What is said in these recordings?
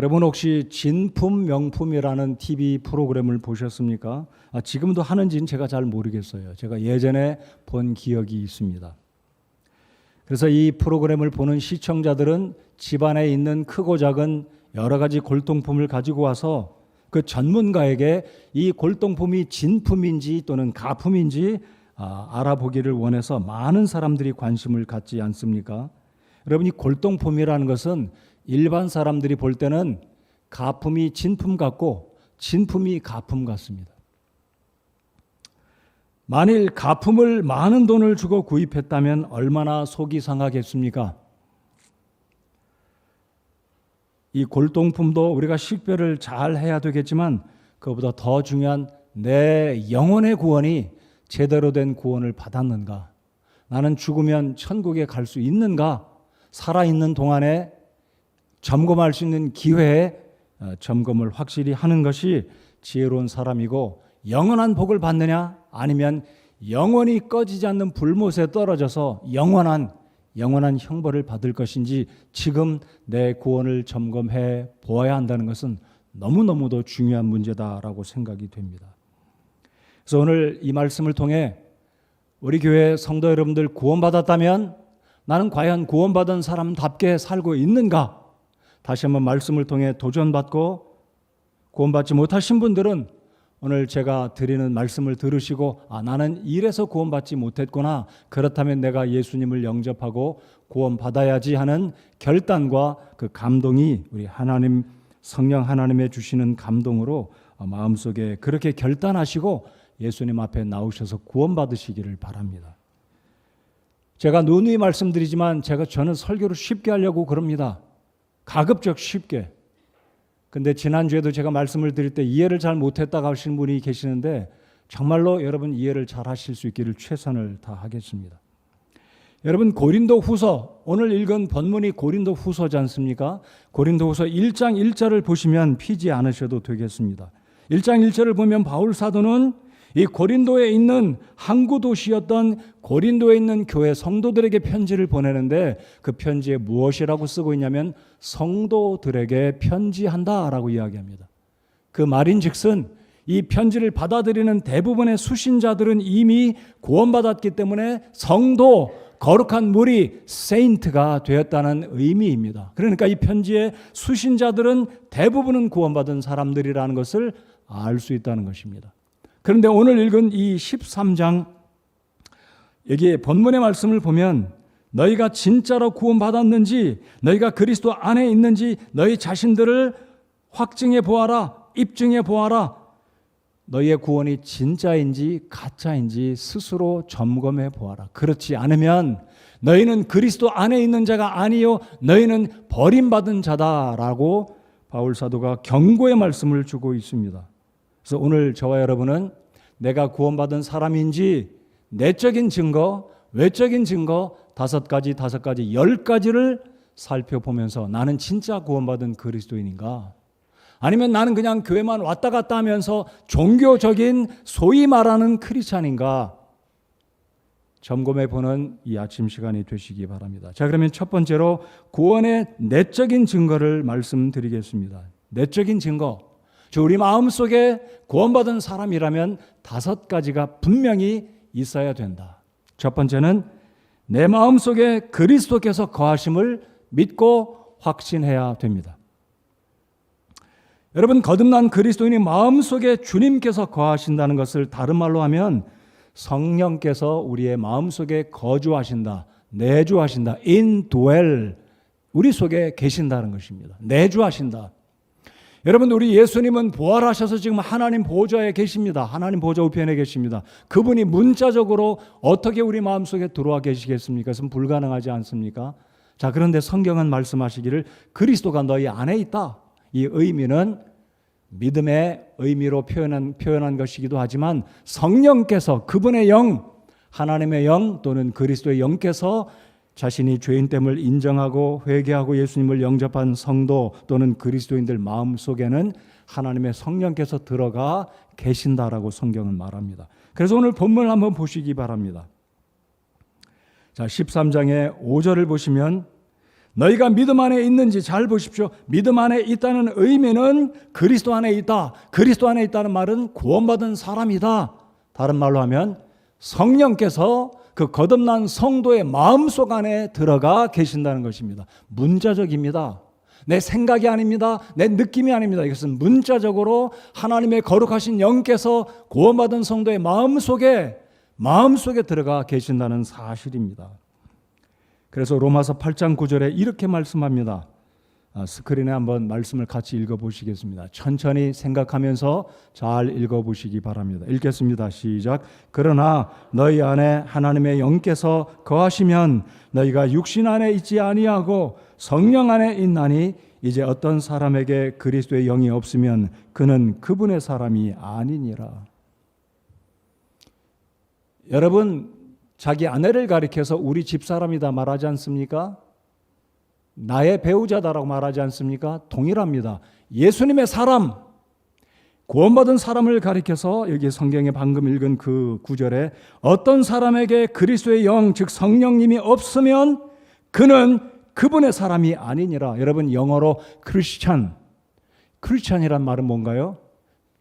여러분 혹시 진품명품이라는 TV 프로그램을 보셨습니까? 지금도 하는지는 제가 잘 모르겠어요. 제가 예전에 본 기억이 있습니다. 그래서 이 프로그램을 보는 시청자들은 집안에 있는 크고 작은 여러 가지 골동품을 가지고 와서 그 전문가에게 이 골동품이 진품인지 또는 가품인지 알아보기를 원해서 많은 사람들이 관심을 갖지 않습니까? 여러분, 이 골동품이라는 것은 일반 사람들이 볼 때는 가품이 진품 같고 진품이 가품 같습니다. 만일 가품을 많은 돈을 주고 구입했다면 얼마나 속이 상하겠습니까? 이 골동품도 우리가 식별을 잘 해야 되겠지만 그것보다 더 중요한 내 영혼의 구원이 제대로 된 구원을 받았는가? 나는 죽으면 천국에 갈 수 있는가? 살아있는 동안에 점검할 수 있는 기회에 점검을 확실히 하는 것이 지혜로운 사람이고, 영원한 복을 받느냐 아니면 영원히 꺼지지 않는 불못에 떨어져서 영원한 형벌을 받을 것인지 지금 내 구원을 점검해 보아야 한다는 것은 너무너무도 중요한 문제다라고 생각이 됩니다. 그래서 오늘 이 말씀을 통해 우리 교회 성도 여러분들 구원받았다면 나는 과연 구원받은 사람답게 살고 있는가? 다시 한번 말씀을 통해 도전받고, 구원받지 못하신 분들은 오늘 제가 드리는 말씀을 들으시고 나는 이래서 구원받지 못했구나, 그렇다면 내가 예수님을 영접하고 구원받아야지 하는 결단과 그 감동이 우리 하나님, 성령 하나님의 주시는 감동으로 마음속에 그렇게 결단하시고 예수님 앞에 나오셔서 구원받으시기를 바랍니다. 제가 누누이 말씀드리지만 저는 설교를 쉽게 하려고 그럽니다. 가급적 쉽게. 근데 지난주에도 제가 말씀을 드릴 때 이해를 잘 못했다고 하시는 분이 계시는데 정말로 여러분 이해를 잘 하실 수 있기를 최선을 다하겠습니다. 여러분, 고린도후서, 오늘 읽은 본문이 고린도후서지 않습니까? 고린도후서 1장 1절을 보시면 피지 않으셔도 되겠습니다. 1장 1절을 보면 바울 사도는 이 고린도에 있는 항구 도시였던 고린도에 있는 교회 성도들에게 편지를 보내는데 그 편지에 무엇이라고 쓰고 있냐면 성도들에게 편지한다라고 이야기합니다. 그 말인즉슨 이 편지를 받아들이는 대부분의 수신자들은 이미 구원받았기 때문에 성도, 거룩한 무리, 세인트가 되었다는 의미입니다. 그러니까 이 편지의 수신자들은 대부분은 구원받은 사람들이라는 것을 알 수 있다는 것입니다. 그런데 오늘 읽은 이 13장, 여기에 본문의 말씀을 보면 너희가 진짜로 구원받았는지, 너희가 그리스도 안에 있는지 너희 자신들을 확증해 보아라, 입증해 보아라. 너희의 구원이 진짜인지 가짜인지 스스로 점검해 보아라. 그렇지 않으면 너희는 그리스도 안에 있는 자가 아니요 너희는 버림받은 자다라고 바울 사도가 경고의 말씀을 주고 있습니다. 그래서 오늘 저와 여러분은 내가 구원받은 사람인지 내적인 증거, 외적인 증거 5가지, 10가지를 살펴보면서 나는 진짜 구원받은 그리스도인인가? 아니면 나는 그냥 교회만 왔다 갔다 하면서 종교적인 소위 말하는 크리스찬인가? 점검해 보는 이 아침 시간이 되시기 바랍니다. 자, 그러면 첫 번째로 구원의 내적인 증거를 말씀드리겠습니다. 내적인 증거. 우리 마음속에 구원받은 사람이라면 5가지가 분명히 있어야 된다. 첫 번째는 내 마음속에 그리스도께서 거하심을 믿고 확신해야 됩니다. 여러분, 거듭난 그리스도인이 마음속에 주님께서 거하신다는 것을 다른 말로 하면 성령께서 우리의 마음속에 거주하신다, 내주하신다, indwell, 우리 속에 계신다는 것입니다. 내주하신다. 여러분, 우리 예수님은 부활하셔서 지금 하나님 보좌에 계십니다. 하나님 보좌 우편에 계십니다. 그분이 문자적으로 어떻게 우리 마음속에 들어와 계시겠습니까? 그것은 불가능하지 않습니까? 자, 그런데 성경은 말씀하시기를 그리스도가 너희 안에 있다. 이 의미는 믿음의 의미로 표현한 것이기도 하지만 성령께서, 그분의 영, 하나님의 영 또는 그리스도의 영께서 자신이 죄인됨을 인정하고 회개하고 예수님을 영접한 성도 또는 그리스도인들 마음속에는 하나님의 성령께서 들어가 계신다라고 성경은 말합니다. 그래서 오늘 본문을 한번 보시기 바랍니다. 자, 13장의 5절을 보시면 너희가 믿음 안에 있는지 잘 보십시오. 믿음 안에 있다는 의미는 그리스도 안에 있다. 그리스도 안에 있다는 말은 구원받은 사람이다. 다른 말로 하면 성령께서 그 거듭난 성도의 마음속 안에 들어가 계신다는 것입니다. 문자적입니다. 내 생각이 아닙니다. 내 느낌이 아닙니다. 이것은 문자적으로 하나님의 거룩하신 영께서 구원받은 성도의 마음속에 들어가 계신다는 사실입니다. 그래서 로마서 8장 9절에 이렇게 말씀합니다. 스크린에 한번 말씀을 같이 읽어보시겠습니다. 천천히 생각하면서 잘 읽어보시기 바랍니다. 읽겠습니다. 시작. 그러나 너희 안에 하나님의 영께서 거하시면 너희가 육신 안에 있지 아니하고 성령 안에 있나니 이제 어떤 사람에게 그리스도의 영이 없으면 그는 그분의 사람이 아니니라. 여러분, 자기 아내를 가리켜서 우리 집사람이다 말하지 않습니까? 나의 배우자다라고 말하지 않습니까? 동일합니다. 예수님의 사람, 구원받은 사람을 가리켜서 여기 성경에 방금 읽은 그 구절에 어떤 사람에게 그리스도의 영, 즉 성령님이 없으면 그는 그분의 사람이 아니니라. 여러분, 영어로 크리스찬이란 말은 뭔가요?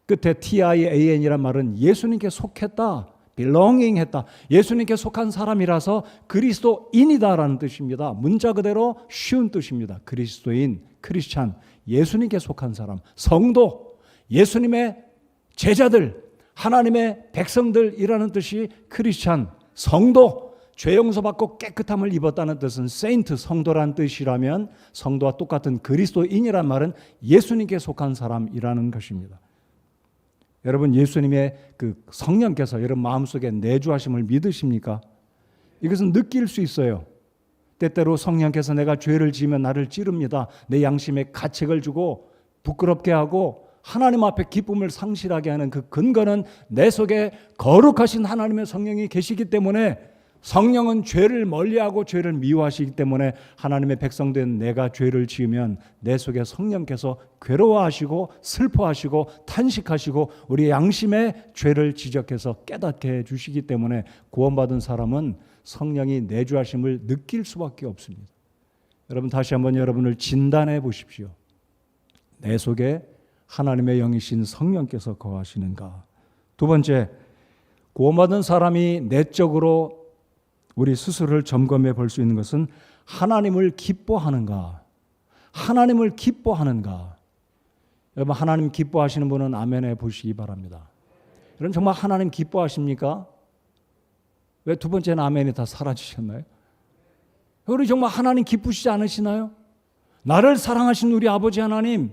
끝에 TIAN이란 말은 예수님께 속했다, belonging 했다. 예수님께 속한 사람이라서 그리스도인이다라는 뜻입니다. 문자 그대로 쉬운 뜻입니다. 그리스도인, 크리스찬, 예수님께 속한 사람, 성도, 예수님의 제자들, 하나님의 백성들이라는 뜻이 크리스찬, 성도, 죄 용서받고 깨끗함을 입었다는 뜻은 세인트, 성도란 뜻이라면 성도와 똑같은 그리스도인이란 말은 예수님께 속한 사람이라는 것입니다. 여러분, 예수님의 그 성령께서 여러분 마음속에 내주하심을 믿으십니까? 이것은 느낄 수 있어요. 때때로 성령께서 내가 죄를 지으면 나를 찌릅니다. 내 양심에 가책을 주고 부끄럽게 하고 하나님 앞에 기쁨을 상실하게 하는 그 근거는 내 속에 거룩하신 하나님의 성령이 계시기 때문에, 성령은 죄를 멀리하고 죄를 미워하시기 때문에 하나님의 백성된 내가 죄를 지으면 내 속에 성령께서 괴로워하시고 슬퍼하시고 탄식하시고 우리 양심의 죄를 지적해서 깨닫게 해주시기 때문에 구원받은 사람은 성령이 내주하심을 느낄 수밖에 없습니다. 여러분, 다시 한번 여러분을 진단해 보십시오. 내 속에 하나님의 영이신 성령께서 거하시는가? 두 번째, 구원받은 사람이 내적으로 우리 스스로를 점검해 볼 수 있는 것은 하나님을 기뻐하는가? 하나님을 기뻐하는가? 여러분, 하나님 기뻐하시는 분은 아멘해 보시기 바랍니다. 여러분, 정말 하나님 기뻐하십니까? 왜 두 번째는 아멘이 다 사라지셨나요? 우리 정말 하나님 기쁘시지 않으시나요? 나를 사랑하신 우리 아버지 하나님,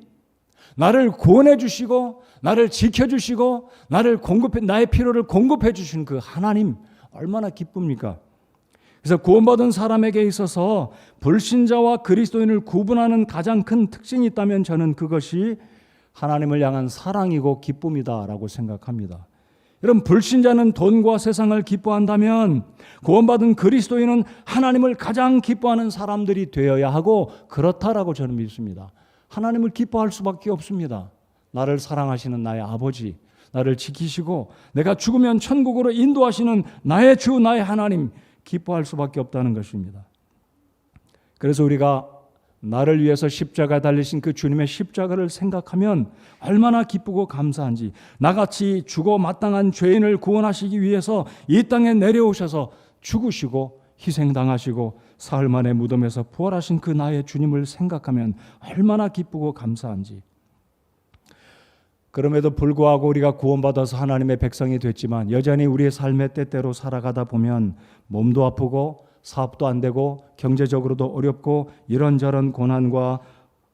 나를 구원해 주시고 나를 지켜 주시고 나의 필요를 공급해 주신 그 하나님 얼마나 기쁩니까? 그래서 구원받은 사람에게 있어서 불신자와 그리스도인을 구분하는 가장 큰 특징이 있다면 저는 그것이 하나님을 향한 사랑이고 기쁨이다라고 생각합니다. 여러분, 불신자는 돈과 세상을 기뻐한다면 구원받은 그리스도인은 하나님을 가장 기뻐하는 사람들이 되어야 하고 그렇다라고 저는 믿습니다. 하나님을 기뻐할 수밖에 없습니다. 나를 사랑하시는 나의 아버지, 나를 지키시고 내가 죽으면 천국으로 인도하시는 나의 주, 나의 하나님, 기뻐할 수밖에 없다는 것입니다. 그래서 우리가 나를 위해서 십자가에 달리신 그 주님의 십자가를 생각하면 얼마나 기쁘고 감사한지, 나같이 죽어 마땅한 죄인을 구원하시기 위해서 이 땅에 내려오셔서 죽으시고 희생당하시고 사흘 만에 무덤에서 부활하신 그 나의 주님을 생각하면 얼마나 기쁘고 감사한지. 그럼에도 불구하고 우리가 구원받아서 하나님의 백성이 됐지만 여전히 우리의 삶의 때때로 살아가다 보면 몸도 아프고 사업도 안 되고 경제적으로도 어렵고 이런저런 고난과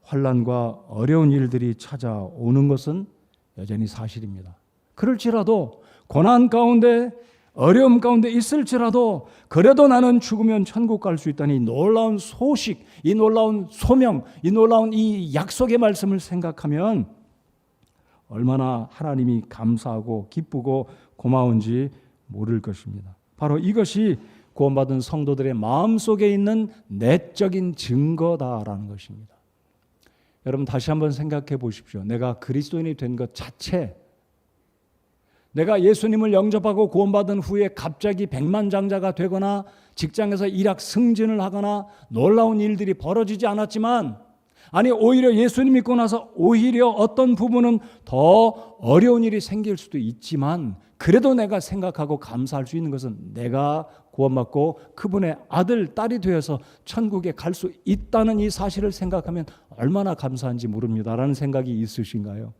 환난과 어려운 일들이 찾아오는 것은 여전히 사실입니다. 그럴지라도 고난 가운데 어려움 가운데 있을지라도 그래도 나는 죽으면 천국 갈 수 있다니 놀라운 소식, 이 놀라운 소명, 이 놀라운 이 약속의 말씀을 생각하면 얼마나 하나님이 감사하고 기쁘고 고마운지 모를 것입니다. 바로 이것이 구원받은 성도들의 마음속에 있는 내적인 증거다라는 것입니다. 여러분, 다시 한번 생각해 보십시오. 내가 그리스도인이 된 것 자체, 내가 예수님을 영접하고 구원받은 후에 갑자기 백만장자가 되거나 직장에서 일약 승진을 하거나 놀라운 일들이 벌어지지 않았지만, 아니 오히려 예수님 믿고 나서 오히려 어떤 부분은 더 어려운 일이 생길 수도 있지만, 그래도 내가 생각하고 감사할 수 있는 것은 내가 구원받고 그분의 아들, 딸이 되어서 천국에 갈 수 있다는 이 사실을 생각하면 얼마나 감사한지 모릅니다라는 생각이 있으신가요?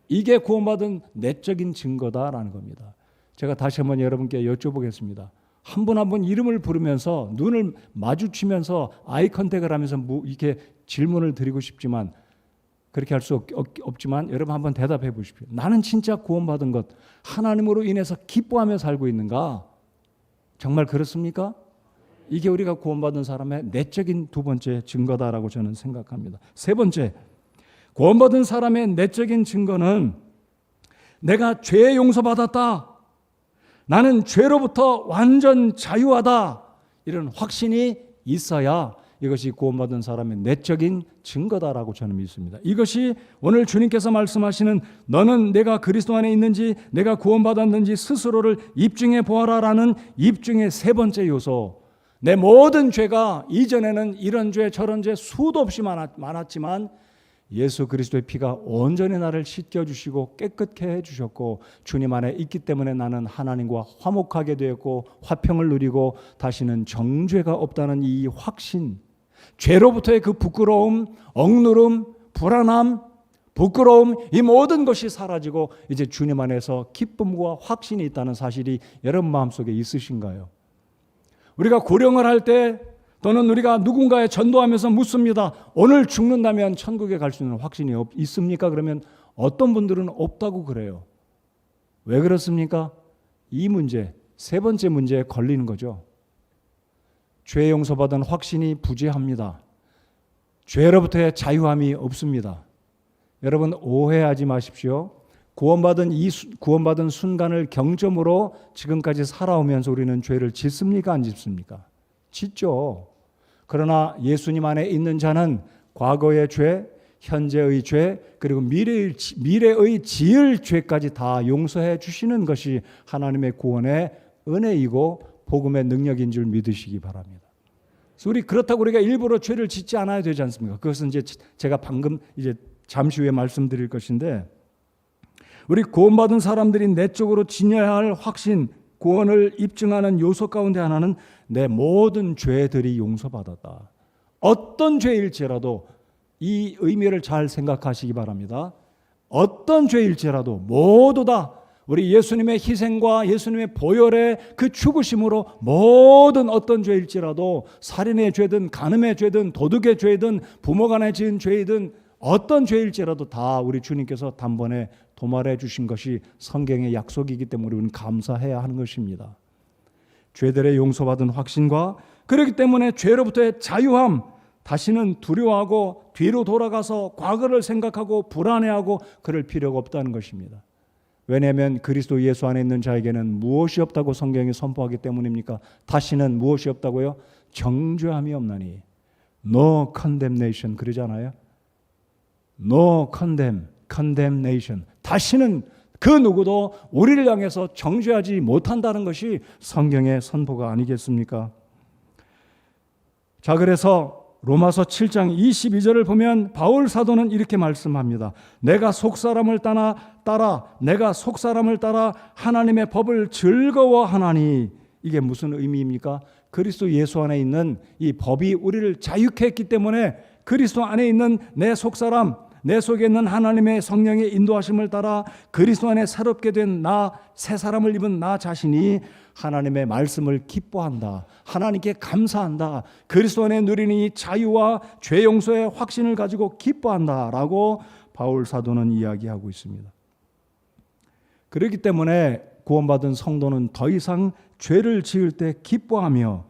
이게 구원받은 내적인 증거다라는 겁니다. 제가 다시 한번 여러분께 여쭤보겠습니다. 한 분 한 분 이름을 부르면서 눈을 마주치면서 아이 컨택을 하면서 이렇게 질문을 드리고 싶지만, 그렇게 할 수 없지만 여러분 한번 대답해 보십시오. 나는 진짜 구원받은 것, 하나님으로 인해서 기뻐하며 살고 있는가? 정말 그렇습니까? 이게 우리가 구원받은 사람의 내적인 두 번째 증거다라고 저는 생각합니다. 세 번째, 구원받은 사람의 내적인 증거는 내가 죄 용서받았다, 나는 죄로부터 완전 자유하다, 이런 확신이 있어야 이것이 구원받은 사람의 내적인 증거다라고 저는 믿습니다. 이것이 오늘 주님께서 말씀하시는 너는 내가 그리스도 안에 있는지 내가 구원받았는지 스스로를 입증해 보아라라는 입증의 세 번째 요소. 내 모든 죄가 이전에는 이런 죄 저런 죄 수도 없이 많았지만 예수 그리스도의 피가 온전히 나를 씻겨주시고 깨끗게 해주셨고 주님 안에 있기 때문에 나는 하나님과 화목하게 되었고 화평을 누리고 다시는 정죄가 없다는 이 확신, 죄로부터의 그 부끄러움, 억누름, 불안함, 부끄러움, 이 모든 것이 사라지고 이제 주님 안에서 기쁨과 확신이 있다는 사실이 여러분 마음속에 있으신가요? 우리가 고령을 할 때 또는 우리가 누군가에 전도하면서 묻습니다. 오늘 죽는다면 천국에 갈 수 있는 확신이 있습니까? 그러면 어떤 분들은 없다고 그래요. 왜 그렇습니까? 이 문제, 세 번째 문제에 걸리는 거죠. 죄 용서받은 확신이 부재합니다. 죄로부터의 자유함이 없습니다. 여러분 오해하지 마십시오. 구원받은 순간을 경점으로 지금까지 살아오면서 우리는 죄를 짓습니까? 안 짓습니까? 짓죠. 그러나 예수님 안에 있는 자는 과거의 죄, 현재의 죄, 그리고 미래의 지을 죄까지 다 용서해 주시는 것이 하나님의 구원의 은혜이고 복음의 능력인 줄 믿으시기 바랍니다. 그래서 그렇다고 우리가 일부러 죄를 짓지 않아야 되지 않습니까? 그것은 이제 제가 방금 이제 잠시 후에 말씀드릴 것인데, 우리 구원받은 사람들이 내적으로 지녀야 할 확신, 구원을 입증하는 요소 가운데 하나는 내 모든 죄들이 용서받았다. 어떤 죄일지라도 이 의미를 잘 생각하시기 바랍니다. 어떤 죄일지라도 모두 다 우리 예수님의 희생과 예수님의 보혈의 그 죽으심으로 모든 어떤 죄일지라도 살인의 죄든 간음의 죄든 도둑의 죄든 부모 간에 지은 죄이든 어떤 죄일지라도 다 우리 주님께서 단번에 도말해 주신 것이 성경의 약속이기 때문에 우리는 감사해야 하는 것입니다. 죄들의 용서받은 확신과 그렇기 때문에 죄로부터의 자유함, 다시는 두려워하고 뒤로 돌아가서 과거를 생각하고 불안해하고 그럴 필요가 없다는 것입니다. 왜냐하면 그리스도 예수 안에 있는 자에게는 무엇이 없다고 성경이 선포하기 때문입니까? 다시는 무엇이 없다고요? 정죄함이 없나니. No condemnation 그러잖아요. No condemnation. 다시는 그 누구도 우리를 향해서 정죄하지 못한다는 것이 성경의 선포가 아니겠습니까? 자, 그래서 로마서 7장 22절을 보면 바울 사도는 이렇게 말씀합니다. 내가 속사람을 따라 하나님의 법을 즐거워하나니. 이게 무슨 의미입니까? 그리스도 예수 안에 있는 이 법이 우리를 자유케 했기 때문에 그리스도 안에 있는 내 속사람, 내 속에 있는 하나님의 성령의 인도하심을 따라 그리스도 안에 새롭게 된 나, 새 사람을 입은 나 자신이 하나님의 말씀을 기뻐한다. 하나님께 감사한다. 그리스도 안에 누리는 이 자유와 죄 용서의 확신을 가지고 기뻐한다라고 바울 사도는 이야기하고 있습니다. 그렇기 때문에 구원받은 성도는 더 이상 죄를 지을 때 기뻐하며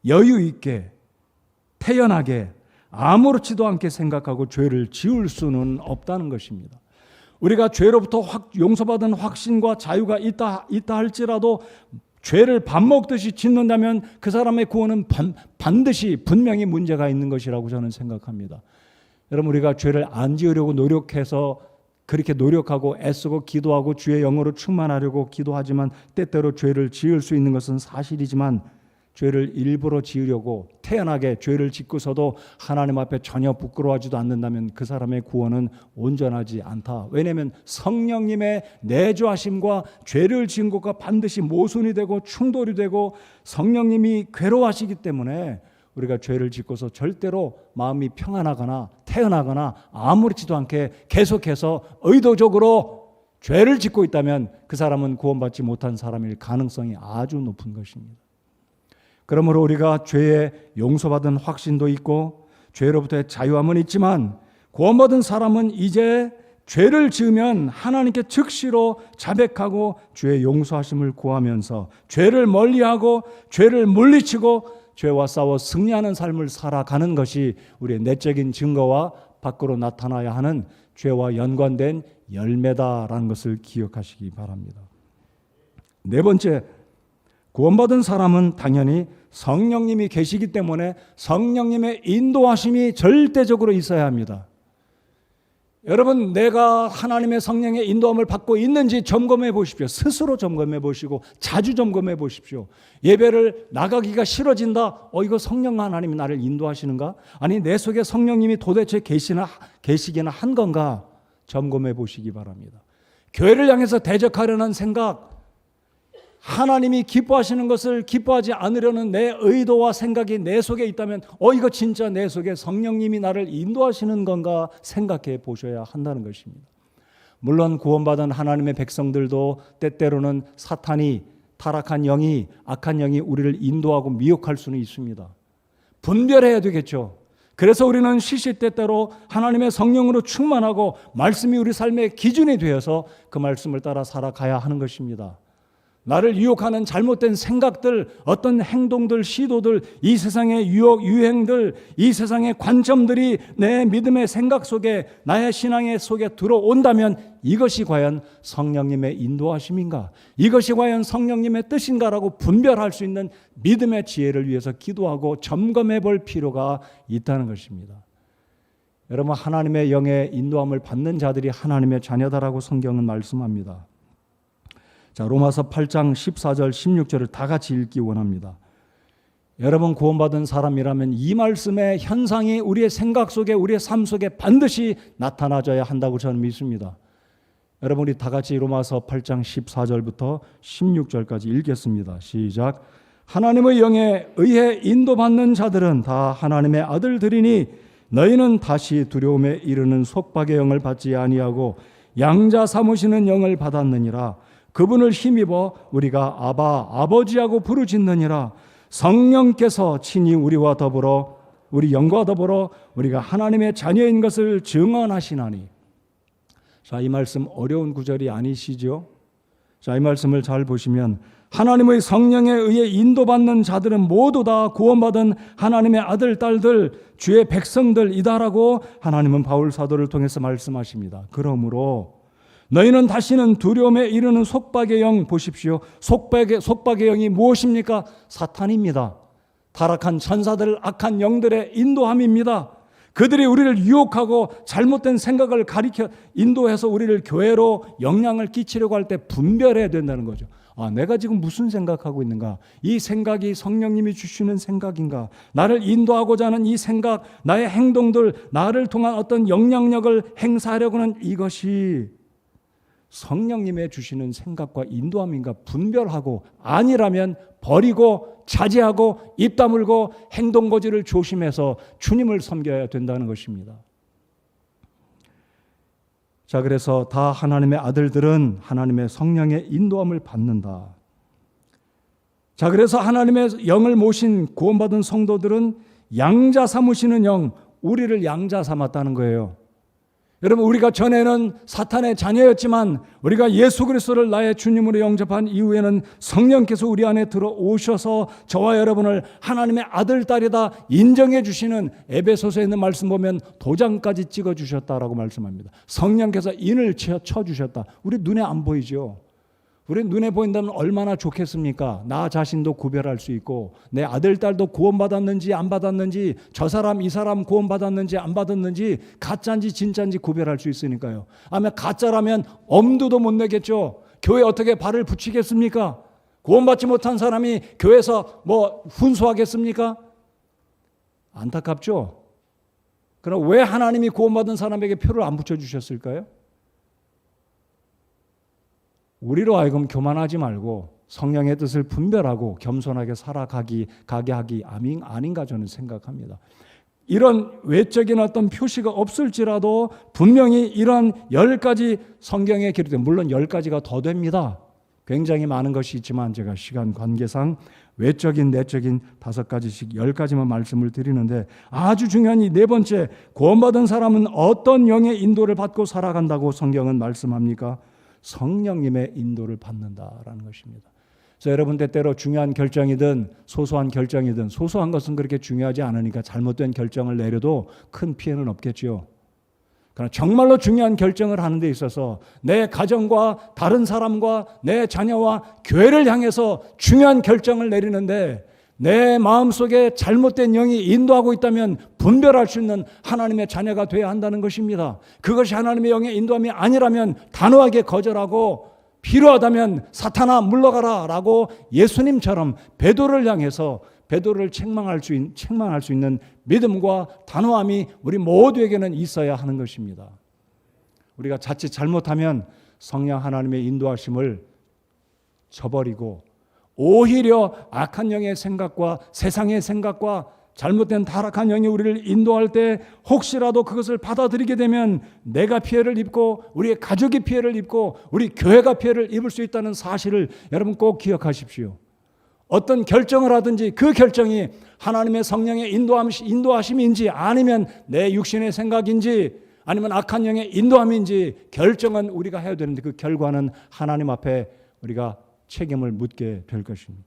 여유 있게 태연하게 아무렇지도 않게 생각하고 죄를 지을 수는 없다는 것입니다. 우리가 죄로부터 용서받은 확신과 자유가 있다 할지라도 죄를 밥 먹듯이 짓는다면 그 사람의 구원은 반드시 분명히 문제가 있는 것이라고 저는 생각합니다. 여러분, 우리가 죄를 안 지으려고 노력해서 그렇게 노력하고 애쓰고 기도하고 주의 영으로 충만하려고 기도하지만 때때로 죄를 지을 수 있는 것은 사실이지만 죄를 일부러 지으려고 태연하게 죄를 짓고서도 하나님 앞에 전혀 부끄러워하지도 않는다면 그 사람의 구원은 온전하지 않다. 왜냐하면 성령님의 내주하심과 죄를 지은 것과 반드시 모순이 되고 충돌이 되고 성령님이 괴로워하시기 때문에 우리가 죄를 짓고서 절대로 마음이 평안하거나 태연하거나 아무렇지도 않게 계속해서 의도적으로 죄를 짓고 있다면 그 사람은 구원받지 못한 사람일 가능성이 아주 높은 것입니다. 그러므로 우리가 죄에 용서받은 확신도 있고 죄로부터의 자유함은 있지만 구원받은 사람은 이제 죄를 지으면 하나님께 즉시로 자백하고 죄의 용서하심을 구하면서 죄를 멀리하고 죄를 물리치고 죄와 싸워 승리하는 삶을 살아가는 것이 우리의 내적인 증거와 밖으로 나타나야 하는 죄와 연관된 열매다라는 것을 기억하시기 바랍니다. 네 번째, 구원받은 사람은 당연히 성령님이 계시기 때문에 성령님의 인도하심이 절대적으로 있어야 합니다. 여러분, 내가 하나님의 성령의 인도함을 받고 있는지 점검해 보십시오. 스스로 점검해 보시고 자주 점검해 보십시오. 예배를 나가기가 싫어진다. 이거 성령 하나님이 나를 인도하시는가? 아니, 내 속에 성령님이 도대체 계시기나 한 건가? 점검해 보시기 바랍니다. 교회를 향해서 대적하려는 생각, 하나님이 기뻐하시는 것을 기뻐하지 않으려는 내 의도와 생각이 내 속에 있다면 이거 진짜 내 속에 성령님이 나를 인도하시는 건가 생각해 보셔야 한다는 것입니다. 물론 구원받은 하나님의 백성들도 때때로는 사탄이, 타락한 영이, 악한 영이 우리를 인도하고 미혹할 수는 있습니다. 분별해야 되겠죠. 그래서 우리는 시시때때로 하나님의 성령으로 충만하고 말씀이 우리 삶의 기준이 되어서 그 말씀을 따라 살아가야 하는 것입니다. 나를 유혹하는 잘못된 생각들, 어떤 행동들, 시도들, 이 세상의 유혹, 유행들, 이 세상의 관점들이 내 믿음의 생각 속에, 나의 신앙의 속에 들어온다면 이것이 과연 성령님의 인도하심인가? 이것이 과연 성령님의 뜻인가라고 분별할 수 있는 믿음의 지혜를 위해서 기도하고 점검해 볼 필요가 있다는 것입니다. 여러분, 하나님의 영의 인도함을 받는 자들이 하나님의 자녀다라고 성경은 말씀합니다. 자, 로마서 8장 14절 16절을 다 같이 읽기 원합니다. 여러분, 구원받은 사람이라면 이 말씀의 현상이 우리의 생각 속에, 우리의 삶 속에 반드시 나타나줘야 한다고 저는 믿습니다. 여러분, 우리 다 같이 로마서 8장 14절부터 16절까지 읽겠습니다. 시작. 하나님의 영에 의해 인도받는 자들은 다 하나님의 아들들이니 너희는 다시 두려움에 이르는 속박의 영을 받지 아니하고 양자 삼으시는 영을 받았느니라. 그분을 힘입어 우리가 아바, 아버지하고 부르짖느니라. 성령께서 친히 우리와 더불어, 우리 영과 더불어 우리가 하나님의 자녀인 것을 증언하시나니. 자, 이 말씀 어려운 구절이 아니시죠? 자, 이 말씀을 잘 보시면 하나님의 성령에 의해 인도받는 자들은 모두 다 구원받은 하나님의 아들, 딸들, 주의 백성들이다라고 하나님은 바울 사도를 통해서 말씀하십니다. 그러므로 너희는 다시는 두려움에 이르는 속박의 영, 보십시오. 속박의 영이 무엇입니까? 사탄입니다. 타락한 천사들, 악한 영들의 인도함입니다. 그들이 우리를 유혹하고 잘못된 생각을 가리켜 인도해서 우리를 교회로 영향을 끼치려고 할 때 분별해야 된다는 거죠. 내가 지금 무슨 생각하고 있는가? 이 생각이 성령님이 주시는 생각인가? 나를 인도하고자 하는 이 생각, 나의 행동들, 나를 통한 어떤 영향력을 행사하려고 하는 이것이 성령님의 주시는 생각과 인도함인가 분별하고, 아니라면 버리고 자제하고 입 다물고 행동 고지를 조심해서 주님을 섬겨야 된다는 것입니다. 자, 그래서 다 하나님의 아들들은 하나님의 성령의 인도함을 받는다. 자, 그래서 하나님의 영을 모신 구원받은 성도들은 양자 삼으시는 영, 우리를 양자 삼았다는 거예요. 여러분, 우리가 전에는 사탄의 자녀였지만 우리가 예수 그리스도를 나의 주님으로 영접한 이후에는 성령께서 우리 안에 들어오셔서 저와 여러분을 하나님의 아들, 딸이다 인정해 주시는, 에베소서에 있는 말씀 보면 도장까지 찍어 주셨다라고 말씀합니다. 성령께서 인을 쳐 주셨다. 우리 눈에 안 보이죠. 우리 눈에 보인다면 얼마나 좋겠습니까? 나 자신도 구별할 수 있고 내 아들, 딸도 구원받았는지 안 받았는지, 저 사람, 이 사람 구원받았는지 안 받았는지, 가짜인지 진짜인지 구별할 수 있으니까요. 아마 가짜라면 엄두도 못 내겠죠. 교회 어떻게 발을 붙이겠습니까? 구원받지 못한 사람이 교회에서 훈수하겠습니까? 안타깝죠? 그럼 왜 하나님이 구원받은 사람에게 표를 안 붙여주셨을까요? 우리로 하여금 교만하지 말고 성령의 뜻을 분별하고 겸손하게 살아가게 하기 아닌가 저는 생각합니다. 이런 외적인 어떤 표시가 없을지라도 분명히 이런 10가지 성경에 기록된, 물론 10가지가 더 됩니다. 굉장히 많은 것이 있지만 제가 시간 관계상 외적인 내적인 5가지씩 10가지만 말씀을 드리는데, 아주 중요한 이 네 번째, 구원받은 사람은 어떤 영의 인도를 받고 살아간다고 성경은 말씀합니까? 성령님의 인도를 받는다라는 것입니다. 그래서 여러분, 때때로 중요한 결정이든 소소한 결정이든, 소소한 것은 그렇게 중요하지 않으니까 잘못된 결정을 내려도 큰 피해는 없겠지요. 그러나 정말로 중요한 결정을 하는 데 있어서 내 가정과 다른 사람과 내 자녀와 교회를 향해서 중요한 결정을 내리는데 내 마음속에 잘못된 영이 인도하고 있다면 분별할 수 있는 하나님의 자녀가 되어야 한다는 것입니다. 그것이 하나님의 영의 인도함이 아니라면 단호하게 거절하고 필요하다면 사탄아 물러가라 라고 예수님처럼 베드로를 향해서 베드로를 책망할 수 있는 믿음과 단호함이 우리 모두에게는 있어야 하는 것입니다. 우리가 자칫 잘못하면 성령 하나님의 인도하심을 저버리고 오히려 악한 영의 생각과 세상의 생각과 잘못된 타락한 영이 우리를 인도할 때 혹시라도 그것을 받아들이게 되면 내가 피해를 입고 우리의 가족이 피해를 입고 우리 교회가 피해를 입을 수 있다는 사실을 여러분 꼭 기억하십시오. 어떤 결정을 하든지 그 결정이 하나님의 성령의 인도하심인지 아니면 내 육신의 생각인지 아니면 악한 영의 인도함인지 결정은 우리가 해야 되는데 그 결과는 하나님 앞에 우리가 책임을 묻게 될 것입니다.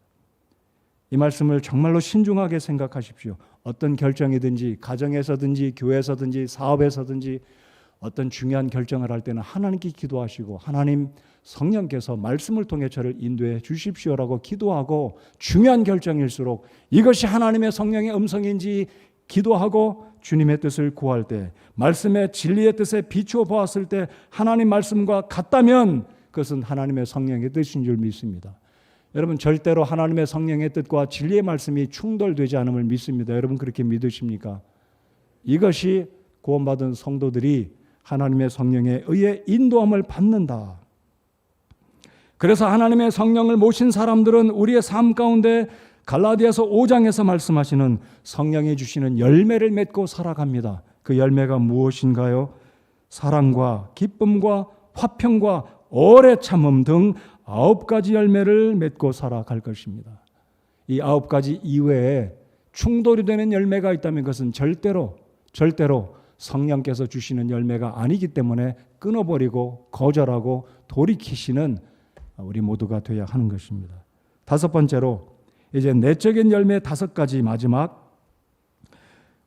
이 말씀을 정말로 신중하게 생각하십시오. 어떤 결정이든지 가정에서든지 교회에서든지 사업에서든지 어떤 중요한 결정을 할 때는 하나님께 기도하시고 하나님 성령께서 말씀을 통해 저를 인도해 주십시오라고 기도하고 중요한 결정일수록 이것이 하나님의 성령의 음성인지 기도하고 주님의 뜻을 구할 때 말씀의 진리의 뜻에 비추어 보았을 때 하나님 말씀과 같다면 그것은 하나님의 성령의 뜻인 줄 믿습니다. 여러분 절대로 하나님의 성령의 뜻과 진리의 말씀이 충돌되지 않음을 믿습니다. 여러분 그렇게 믿으십니까? 이것이 구원받은 성도들이 하나님의 성령에 의해 인도함을 받는다. 그래서 하나님의 성령을 모신 사람들은 우리의 삶 가운데 갈라디아서 5장에서 말씀하시는 성령이 주시는 열매를 맺고 살아갑니다. 그 열매가 무엇인가요? 사랑과 기쁨과 화평과 오래 참음 등 9가지 열매를 맺고 살아갈 것입니다. 이 9가지 이외에 충돌이 되는 열매가 있다면 그것은 절대로 성령께서 주시는 열매가 아니기 때문에 끊어버리고 거절하고 돌이키시는 우리 모두가 되어야 하는 것입니다. 5번째로 이제 내적인 열매 5가지 마지막,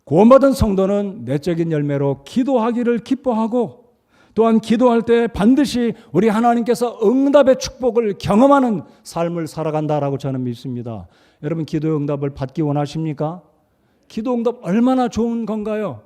구원받은 성도는 내적인 열매로 기도하기를 기뻐하고 또한 기도할 때 반드시 우리 하나님께서 응답의 축복을 경험하는 삶을 살아간다라고 저는 믿습니다. 여러분 기도 응답을 받기 원하십니까? 기도 응답 얼마나 좋은 건가요?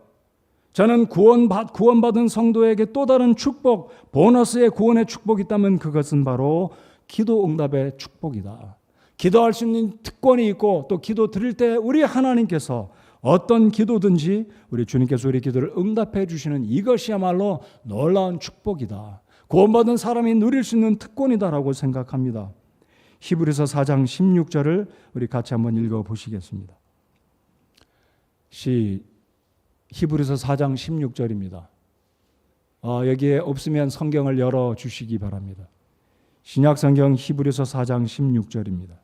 저는 구원받은 성도에게 또 다른 축복, 보너스의 구원의 축복이 있다면 그것은 바로 기도 응답의 축복이다. 기도할 수 있는 특권이 있고 또 기도 드릴 때 우리 하나님께서 어떤 기도든지 우리 주님께서 우리 기도를 응답해 주시는 이것이야말로 놀라운 축복이다. 구원받은 사람이 누릴 수 있는 특권이다라고 생각합니다. 히브리서 4장 16절을 우리 같이 한번 읽어보시겠습니다. 히브리서 4장 16절입니다. 여기에 없으면 성경을 열어주시기 바랍니다. 신약성경 히브리서 4장 16절입니다.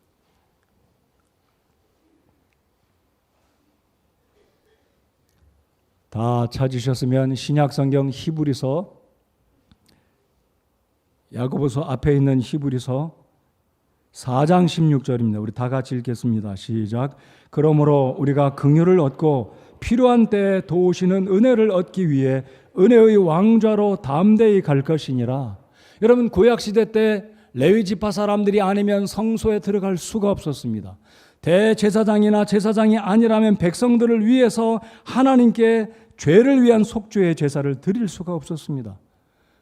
다 찾으셨으면 신약성경 히브리서, 야고보서 앞에 있는 히브리서 4장 16절입니다. 우리 다 같이 읽겠습니다. 시작. 그러므로 우리가 긍휼을 얻고 필요한 때에 도우시는 은혜를 얻기 위해 은혜의 왕좌로 담대히 갈 것이니라. 여러분 구약시대 때 레위 지파 사람들이 아니면 성소에 들어갈 수가 없었습니다. 대제사장이나 제사장이 아니라면 백성들을 위해서 하나님께 죄를 위한 속죄의 제사를 드릴 수가 없었습니다.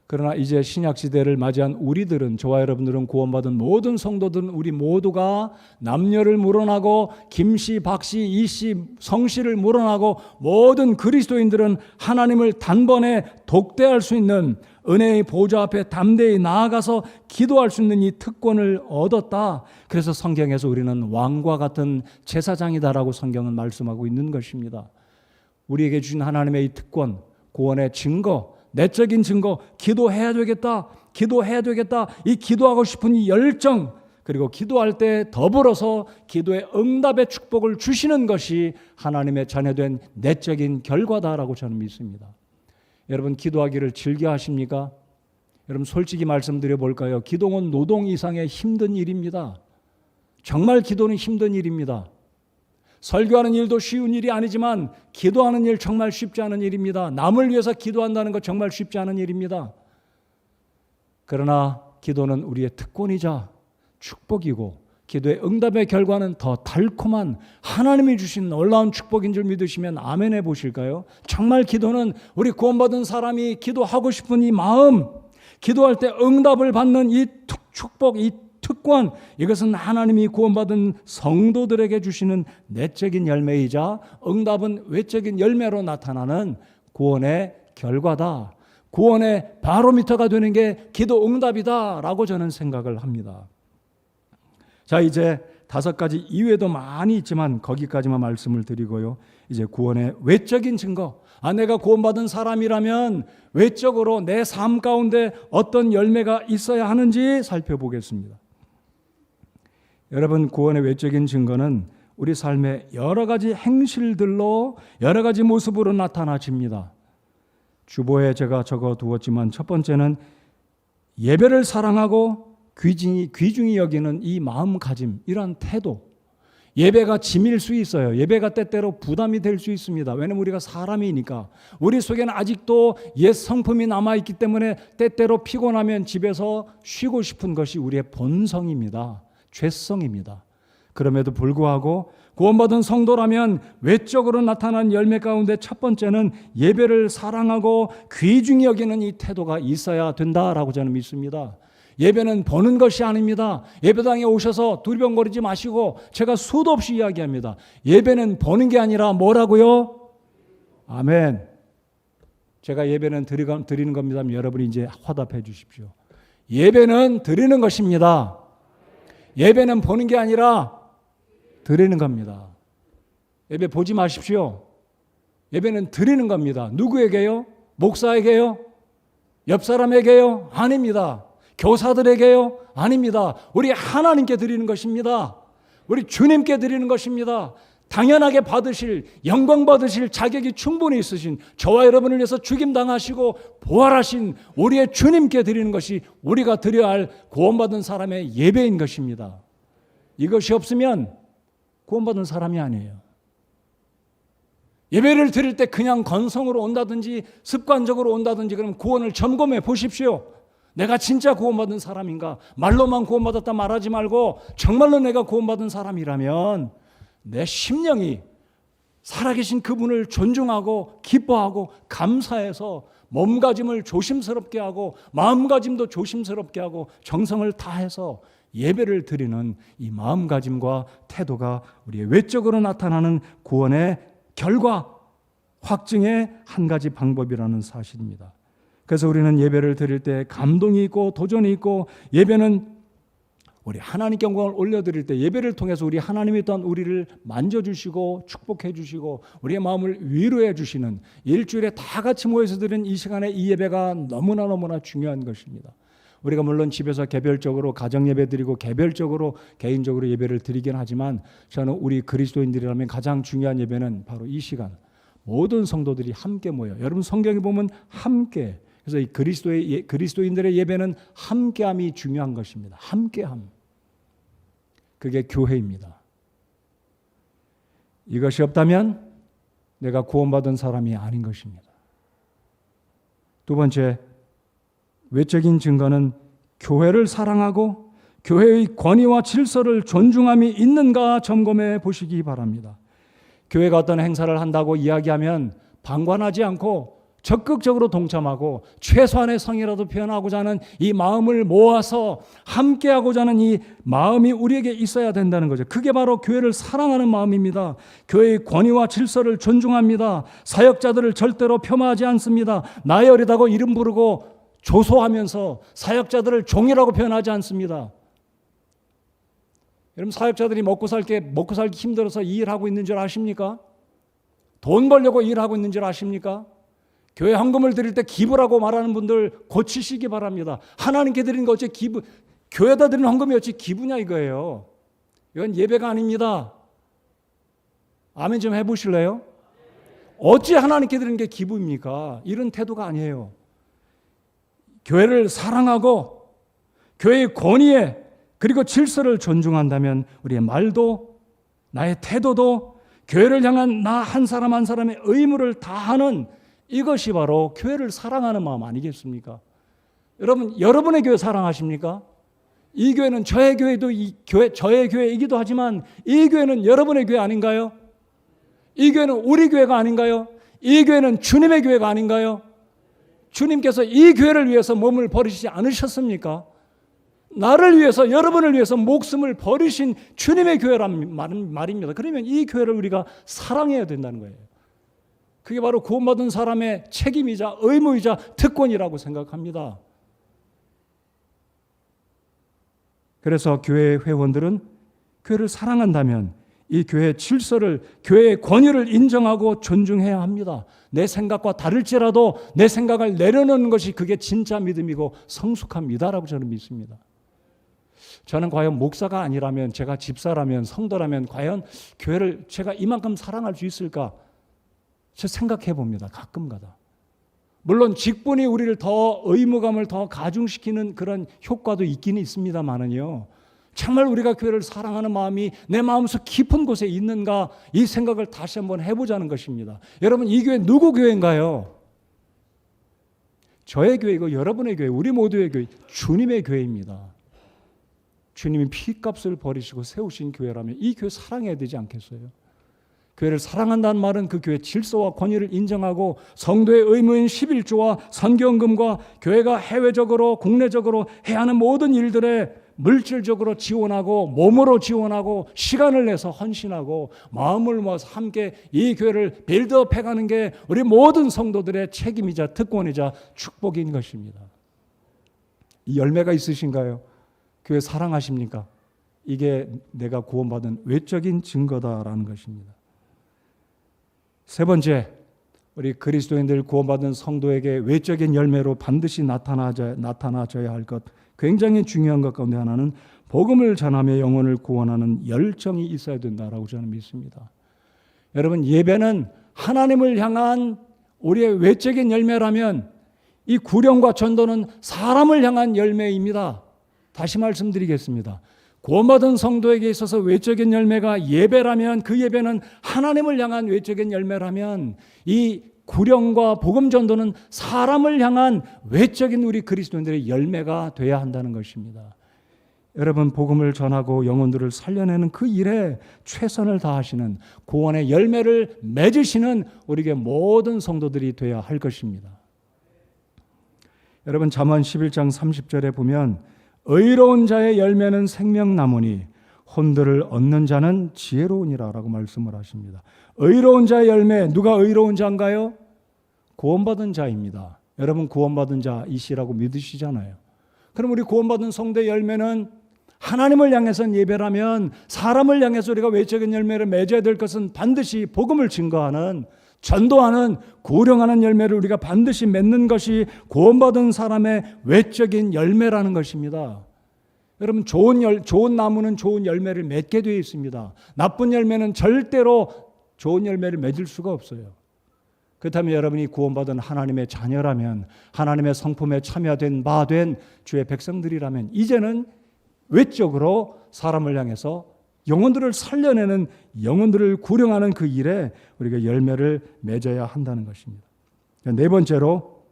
그러나 이제 신약시대를 맞이한 우리들은, 저와 여러분들은, 구원받은 모든 성도들은 우리 모두가 남녀를 물어나고 김씨, 박씨, 이씨, 성씨를 물어나고 모든 그리스도인들은 하나님을 단번에 독대할 수 있는 은혜의 보좌 앞에 담대히 나아가서 기도할 수 있는 이 특권을 얻었다. 그래서 성경에서 우리는 왕과 같은 제사장이다라고 성경은 말씀하고 있는 것입니다. 우리에게 주신 하나님의 이 특권, 구원의 증거, 내적인 증거, 기도해야 되겠다, 기도해야 되겠다, 이 기도하고 싶은 이 열정, 그리고 기도할 때 더불어서 기도의 응답의 축복을 주시는 것이 하나님의 자녀된 내적인 결과다라고 저는 믿습니다. 여러분, 기도하기를 즐겨 하십니까? 여러분, 솔직히 말씀드려 볼까요? 기도는 노동 이상의 힘든 일입니다. 정말 기도는 힘든 일입니다. 설교하는 일도 쉬운 일이 아니지만 기도하는 일 정말 쉽지 않은 일입니다. 남을 위해서 기도한다는 것 정말 쉽지 않은 일입니다. 그러나 기도는 우리의 특권이자 축복이고, 기도의 응답의 결과는 더 달콤한 하나님이 주신 놀라운 축복인 줄 믿으시면 아멘 해보실까요? 정말 기도는 우리 구원받은 사람이 기도하고 싶은 이 마음, 기도할 때 응답을 받는 이 축복, 이 특권, 이것은 하나님이 구원받은 성도들에게 주시는 내적인 열매이자 응답은 외적인 열매로 나타나는 구원의 결과다. 구원의 바로미터가 되는 게 기도 응답이다라고 저는 생각을 합니다. 자, 이제 5가지 이외에도 많이 있지만 거기까지만 말씀을 드리고요. 이제 구원의 외적인 증거, 내가 구원받은 사람이라면 외적으로 내 삶 가운데 어떤 열매가 있어야 하는지 살펴보겠습니다. 여러분, 구원의 외적인 증거는 우리 삶의 여러 가지 행실들로, 여러 가지 모습으로 나타나집니다. 주보에 제가 적어두었지만 첫 번째는 예배를 사랑하고 귀중히 여기는 이 마음가짐, 이러한 태도. 예배가 짐일 수 있어요. 예배가 때때로 부담이 될 수 있습니다. 왜냐하면 우리가 사람이니까. 우리 속에는 아직도 옛 성품이 남아있기 때문에 때때로 피곤하면 집에서 쉬고 싶은 것이 우리의 본성입니다. 죄성입니다. 그럼에도 불구하고 구원받은 성도라면 외적으로 나타난 열매 가운데 첫 번째는 예배를 사랑하고 귀중히 여기는 이 태도가 있어야 된다라고 저는 믿습니다. 예배는 보는 것이 아닙니다. 예배당에 오셔서 두리번거리지 마시고, 제가 수도 없이 이야기합니다. 예배는 보는 게 아니라 뭐라고요? 아멘. 제가 예배는 드리는 겁니다. 여러분이 이제 화답해 주십시오. 예배는 드리는 것입니다. 예배는 보는 게 아니라 드리는 겁니다. 예배 보지 마십시오. 예배는 드리는 겁니다. 누구에게요? 목사에게요? 옆 사람에게요? 아닙니다. 교사들에게요? 아닙니다. 우리 하나님께 드리는 것입니다. 우리 주님께 드리는 것입니다. 당연하게 받으실, 영광 받으실 자격이 충분히 있으신, 저와 여러분을 위해서 죽임당하시고 부활하신 우리의 주님께 드리는 것이 우리가 드려야 할 구원받은 사람의 예배인 것입니다. 이것이 없으면 구원받은 사람이 아니에요. 예배를 드릴 때 그냥 건성으로 온다든지 습관적으로 온다든지, 그러면 구원을 점검해 보십시오. 내가 진짜 구원받은 사람인가? 말로만 구원받았다 말하지 말고 정말로 내가 구원받은 사람이라면 내 심령이 살아계신 그분을 존중하고 기뻐하고 감사해서 몸가짐을 조심스럽게 하고 마음가짐도 조심스럽게 하고 정성을 다해서 예배를 드리는 이 마음가짐과 태도가 우리의 외적으로 나타나는 구원의 결과, 확증의 한 가지 방법이라는 사실입니다. 그래서 우리는 예배를 드릴 때 감동이 있고 도전이 있고, 예배는 우리 하나님께 영광을 올려드릴 때 예배를 통해서 우리 하나님이 또한 우리를 만져주시고 축복해 주시고 우리의 마음을 위로해 주시는, 일주일에 다 같이 모여서 드리는 이 시간에 이 예배가 너무나 중요한 것입니다. 우리가 물론 집에서 개별적으로 가정 예배 드리고 개별적으로 개인적으로 예배를 드리긴 하지만, 저는 우리 그리스도인들이라면 가장 중요한 예배는 바로 이 시간, 모든 성도들이 함께 모여, 여러분 성경에 보면 함께, 그래서 이 그리스도인들의 예배는 함께함이 중요한 것입니다. 함께함. 그게 교회입니다. 이것이 없다면 내가 구원받은 사람이 아닌 것입니다. 두 번째, 외적인 증거는 교회를 사랑하고 교회의 권위와 질서를 존중함이 있는가 점검해 보시기 바랍니다. 교회가 어떤 행사를 한다고 이야기하면 방관하지 않고 적극적으로 동참하고 최소한의 성의라도 표현하고자 하는 이 마음을 모아서 함께하고자 하는 이 마음이 우리에게 있어야 된다는 거죠. 그게 바로 교회를 사랑하는 마음입니다. 교회의 권위와 질서를 존중합니다. 사역자들을 절대로 폄하하지 않습니다. 나열이라고 이름 부르고 조소하면서 사역자들을 종이라고 표현하지 않습니다. 여러분, 사역자들이 먹고 살기 힘들어서 이 일하고 있는 줄 아십니까? 돈 벌려고 일하고 있는 줄 아십니까? 교회 헌금을 드릴 때 기부라고 말하는 분들 고치시기 바랍니다. 하나님께 드리는 거 어째 기부, 교회에다 드리는 헌금이 어째 기부냐 이거예요. 이건 예배가 아닙니다. 아멘 좀 해보실래요? 어찌 하나님께 드리는 게 기부입니까? 이런 태도가 아니에요. 교회를 사랑하고 교회의 권위에 그리고 질서를 존중한다면 우리의 말도 나의 태도도 교회를 향한 나 한 사람 한 사람의 의무를 다하는 이것이 바로 교회를 사랑하는 마음 아니겠습니까? 여러분, 여러분의 교회 사랑하십니까? 이 교회는 저의 교회도 저의 교회이기도 하지만 이 교회는 여러분의 교회 아닌가요? 이 교회는 우리 교회가 아닌가요? 이 교회는 주님의 교회가 아닌가요? 주님께서 이 교회를 위해서 몸을 버리시지 않으셨습니까? 나를 위해서, 여러분을 위해서 목숨을 버리신 주님의 교회란 말입니다. 그러면 이 교회를 우리가 사랑해야 된다는 거예요. 그게 바로 구원받은 사람의 책임이자 의무이자 특권이라고 생각합니다. 그래서 교회 회원들은 교회를 사랑한다면 이 교회의 질서를, 교회의 권위를 인정하고 존중해야 합니다. 내 생각과 다를지라도 내 생각을 내려놓는 것이 그게 진짜 믿음이고 성숙합니다라고 저는 믿습니다. 저는 과연 목사가 아니라면, 제가 집사라면, 성도라면 과연 교회를 제가 이만큼 사랑할 수 있을까? 저 생각해 봅니다. 가끔가다. 물론 직분이 우리를 더 의무감을 더 가중시키는 그런 효과도 있기는 있습니다만은요. 정말 우리가 교회를 사랑하는 마음이 내 마음속 깊은 곳에 있는가 이 생각을 다시 한번 해보자는 것입니다. 여러분, 이 교회 누구 교회인가요? 저의 교회이고 여러분의 교회, 우리 모두의 교회, 주님의 교회입니다. 주님이 피값을 버리시고 세우신 교회라면 이 교회 사랑해야 되지 않겠어요? 교회를 사랑한다는 말은 그 교회의 질서와 권위를 인정하고 성도의 의무인 11조와 선교헌금과 교회가 해외적으로 국내적으로 해야 하는 모든 일들에 물질적으로 지원하고 몸으로 지원하고 시간을 내서 헌신하고 마음을 모아서 함께 이 교회를 빌드업 해가는 게 우리 모든 성도들의 책임이자 특권이자 축복인 것입니다. 이 열매가 있으신가요? 교회 사랑하십니까? 이게 내가 구원받은 외적인 증거다라는 것입니다. 세 번째, 우리 그리스도인들 구원받은 성도에게 외적인 열매로 반드시 나타나져야 할 것, 굉장히 중요한 것 가운데 하나는 복음을 전하며 영혼을 구원하는 열정이 있어야 된다라고 저는 믿습니다. 여러분, 예배는 하나님을 향한 우리의 외적인 열매라면 이 구령과 전도는 사람을 향한 열매입니다. 다시 말씀드리겠습니다. 구원받은 성도에게 있어서 외적인 열매가 예배라면 그 예배는 하나님을 향한 외적인 열매라면 이 구령과 복음 전도는 사람을 향한 외적인 우리 그리스도인들의 열매가 돼야 한다는 것입니다. 여러분, 복음을 전하고 영혼들을 살려내는 그 일에 최선을 다하시는 구원의 열매를 맺으시는 우리에게 모든 성도들이 돼야 할 것입니다. 여러분, 잠언 11장 30절에 보면 의로운 자의 열매는 생명나무니 혼들을 얻는 자는 지혜로우니라 라고 말씀을 하십니다. 의로운 자의 열매, 누가 의로운 자인가요? 구원받은 자입니다. 여러분, 구원받은 자이시라고 믿으시잖아요. 그럼 우리 구원받은 성도의 열매는 하나님을 향해서는 예배라면 사람을 향해서 우리가 외적인 열매를 맺어야 될 것은 반드시 복음을 증거하는, 전도하는, 구령하는 열매를 우리가 반드시 맺는 것이 구원받은 사람의 외적인 열매라는 것입니다. 여러분, 좋은 나무는 좋은 열매를 맺게 되어 있습니다. 나쁜 열매는 절대로 좋은 열매를 맺을 수가 없어요. 그렇다면 여러분이 구원받은 하나님의 자녀라면, 하나님의 성품에 참여된 바 된 주의 백성들이라면 이제는 외적으로 사람을 향해서 영혼들을 살려내는, 영혼들을 구령하는 그 일에 우리가 열매를 맺어야 한다는 것입니다. 네 번째로,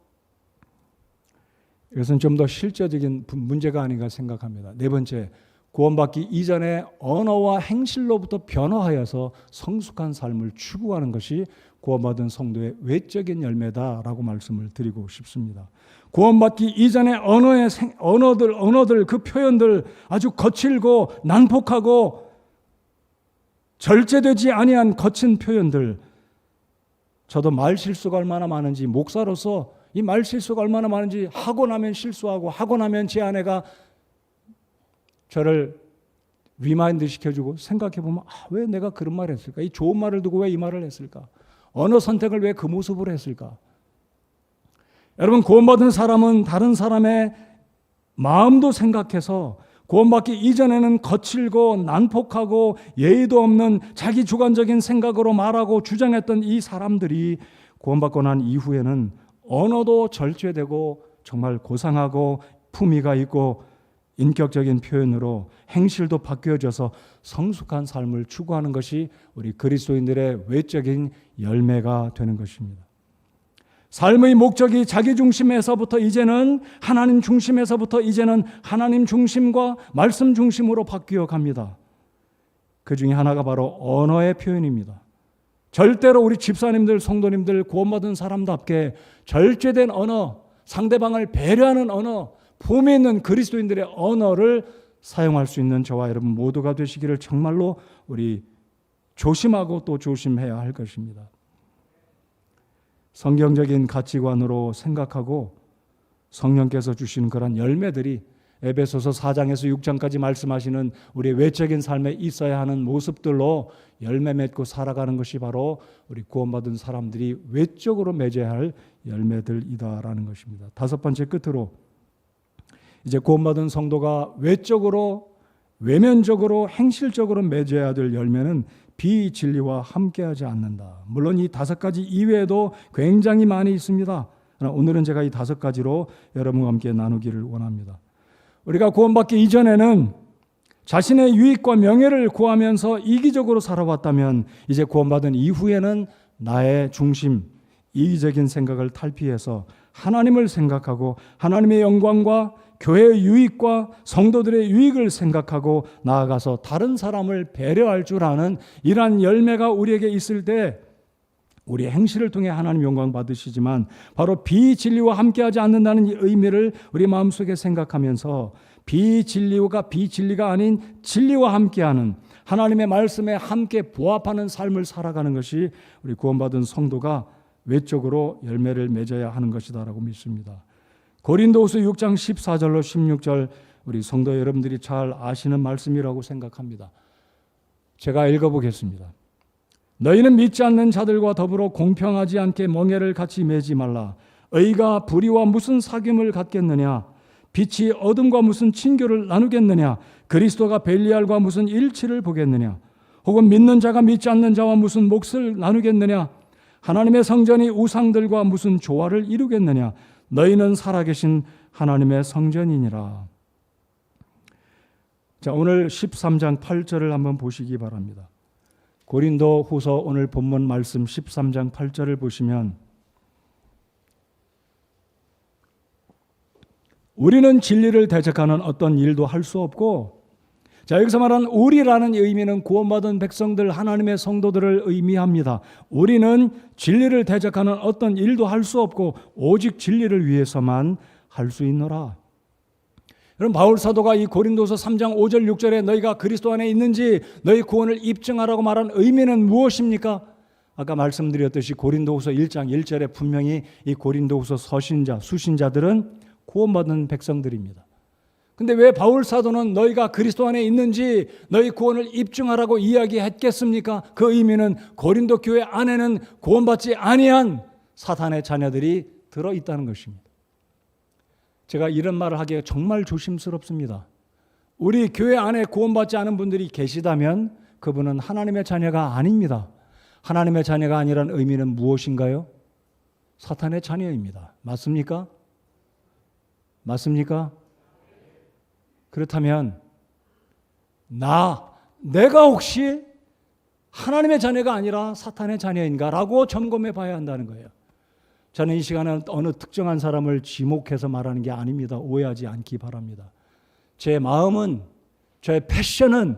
이것은 좀 더 실제적인 문제가 아닌가 생각합니다. 네 번째, 구원받기 이전에 언어와 행실로부터 변화하여서 성숙한 삶을 추구하는 것이 구원받은 성도의 외적인 열매다라고 말씀을 드리고 싶습니다. 구원받기 이전에 언어들 그 표현들 아주 거칠고 난폭하고 절제되지 아니한 거친 표현들, 저도 말 실수가 얼마나 많은지, 목사로서 이 말 실수가 얼마나 많은지, 하고 나면 실수하고 하고 나면 제 아내가 저를 리마인드 시켜주고 생각해보면 왜 내가 그런 말을 했을까? 이 좋은 말을 두고 왜 이 말을 했을까? 언어 선택을 왜 그 모습으로 했을까? 여러분, 구원받은 사람은 다른 사람의 마음도 생각해서 구원받기 이전에는 거칠고 난폭하고 예의도 없는 자기 주관적인 생각으로 말하고 주장했던 이 사람들이 구원받고 난 이후에는 언어도 절제되고 정말 고상하고 품위가 있고 인격적인 표현으로 행실도 바뀌어져서 성숙한 삶을 추구하는 것이 우리 그리스도인들의 외적인 열매가 되는 것입니다. 삶의 목적이 자기 중심에서부터 이제는 하나님 중심에서부터 이제는 하나님 중심과 말씀 중심으로 바뀌어 갑니다. 그 중에 하나가 바로 언어의 표현입니다. 절대로 우리 집사님들, 성도님들, 구원받은 사람답게 절제된 언어, 상대방을 배려하는 언어, 품위 있는 그리스도인들의 언어를 사용할 수 있는 저와 여러분 모두가 되시기를 정말로 우리 조심하고 또 조심해야 할 것입니다. 성경적인 가치관으로 생각하고 성령께서 주시는 그런 열매들이 에베소서 4장에서 6장까지 말씀하시는 우리 외적인 삶에 있어야 하는 모습들로 열매 맺고 살아가는 것이 바로 우리 구원받은 사람들이 외적으로 맺어야 할 열매들이다라는 것입니다. 다섯 번째, 끝으로 이제 구원받은 성도가 외적으로, 외면적으로, 행실적으로 맺어야 될 열매는 비진리와 함께하지 않는다. 물론 이 다섯 가지 이외에도 굉장히 많이 있습니다. 오늘은 제가 이 다섯 가지로 여러분과 함께 나누기를 원합니다. 우리가 구원받기 이전에는 자신의 유익과 명예를 구하면서 이기적으로 살아왔다면 이제 구원받은 이후에는 나의 중심, 이기적인 생각을 탈피해서 하나님을 생각하고 하나님의 영광과 교회의 유익과 성도들의 유익을 생각하고 나아가서 다른 사람을 배려할 줄 아는 이러한 열매가 우리에게 있을 때 우리의 행실을 통해 하나님 영광 받으시지만 바로 비진리와 함께하지 않는다는 이 의미를 우리 마음속에 생각하면서 비진리가 아닌 진리와 함께하는 하나님의 말씀에 함께 부합하는 삶을 살아가는 것이 우리 구원받은 성도가 외적으로 열매를 맺어야 하는 것이다라고 믿습니다. 고린도후서 6장 14절로 16절 우리 성도 여러분들이 잘 아시는 말씀이라고 생각합니다. 제가 읽어보겠습니다. 너희는 믿지 않는 자들과 더불어 공평하지 않게 멍에를 같이 매지 말라. 의가 불의와 무슨 사귐을 갖겠느냐? 빛이 어둠과 무슨 친교를 나누겠느냐? 그리스도가 벨리알과 무슨 일치를 보겠느냐? 혹은 믿는 자가 믿지 않는 자와 무슨 몫을 나누겠느냐? 하나님의 성전이 우상들과 무슨 조화를 이루겠느냐? 너희는 살아계신 하나님의 성전이니라. 자, 오늘 13장 8절을 한번 보시기 바랍니다. 고린도 후서 오늘 본문 말씀 13장 8절을 보시면 우리는 진리를 대적하는 어떤 일도 할 수 없고, 자, 여기서 말하는 우리라는 의미는 구원받은 백성들, 하나님의 성도들을 의미합니다. 우리는 진리를 대적하는 어떤 일도 할 수 없고 오직 진리를 위해서만 할 수 있노라. 여러분, 바울 사도가 이 고린도서 3장 5절 6절에 너희가 그리스도 안에 있는지 너희 구원을 입증하라고 말한 의미는 무엇입니까? 아까 말씀드렸듯이 고린도후서 1장 1절에 분명히 이 고린도후서 서신자, 수신자들은 구원받은 백성들입니다. 근데 왜 바울 사도는 너희가 그리스도 안에 있는지 너희 구원을 입증하라고 이야기했겠습니까? 그 의미는 고린도 교회 안에는 구원받지 아니한 사탄의 자녀들이 들어있다는 것입니다. 제가 이런 말을 하기가 정말 조심스럽습니다. 우리 교회 안에 구원받지 않은 분들이 계시다면 그분은 하나님의 자녀가 아닙니다. 하나님의 자녀가 아니라는 의미는 무엇인가요? 사탄의 자녀입니다. 맞습니까? 맞습니까? 그렇다면 내가 혹시 하나님의 자녀가 아니라 사탄의 자녀인가라고 점검해 봐야 한다는 거예요. 저는 이 시간에 어느 특정한 사람을 지목해서 말하는 게 아닙니다. 오해하지 않기 바랍니다. 제 마음은, 저의 패션은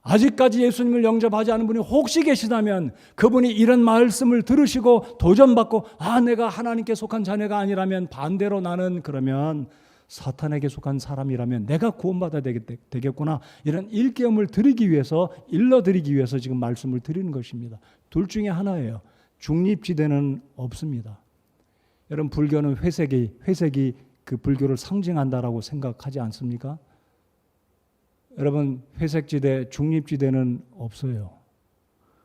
아직까지 예수님을 영접하지 않은 분이 혹시 계시다면 그분이 이런 말씀을 들으시고 도전받고 내가 하나님께 속한 자녀가 아니라면, 반대로 나는 그러면 사탄에게 속한 사람이라면 내가 구원받아야 되겠구나, 이런 일깨움을 드리기 위해서, 일러드리기 위해서 지금 말씀을 드리는 것입니다. 둘 중에 하나예요. 중립지대는 없습니다. 여러분, 불교는 회색이 그 불교를 상징한다라고 생각하지 않습니까? 여러분, 회색지대, 중립지대는 없어요.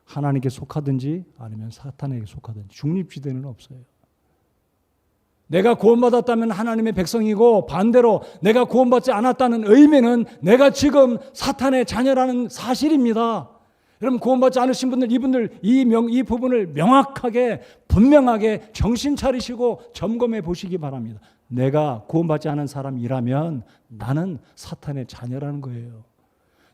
하나님께 속하든지 아니면 사탄에게 속하든지 중립지대는 없어요. 내가 구원받았다면 하나님의 백성이고, 반대로 내가 구원받지 않았다는 의미는 내가 지금 사탄의 자녀라는 사실입니다. 여러분, 구원받지 않으신 분들, 이분들 이 부분을 명확하게, 분명하게 정신 차리시고 점검해 보시기 바랍니다. 내가 구원받지 않은 사람이라면 나는 사탄의 자녀라는 거예요.